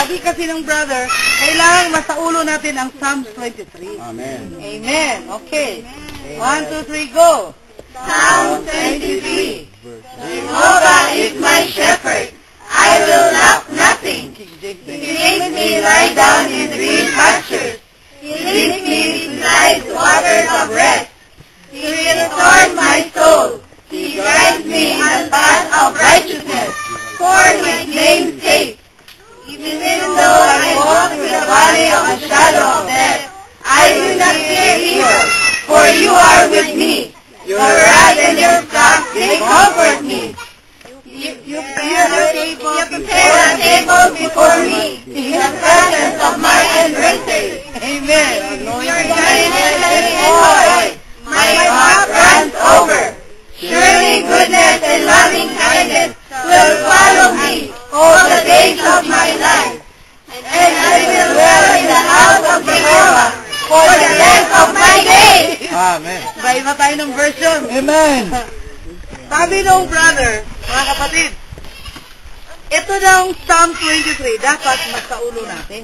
Sabi kasi ng brother, kailangan masaulo natin ang Psalms 23. Amen. Amen. Okay. 1, 2, 3, go. Psalm 23. Jehovah is my shepherd. I will lack nothing. He makes me lie down in green pastures. He leads me beside waters of rest. He restores my soul. He guides me in the path of righteousness for his name's sake. Even though I walk through the valley of the shadow of death, I will not fear evil, for you are with me. Your rod and your staff, they comfort me. You prepare a table before me in the presence of my adversaries. Amen. Your kindness and joy, my heart runs over. Surely goodness and loving kindness will follow me all the days of my life, and I will dwell in the house of Jehovah for the rest of my days. Amen. Iba tayo ng version. Amen. Sabi ng brother, mga kapatid, ito daw Psalm 23, dapat masaulo natin.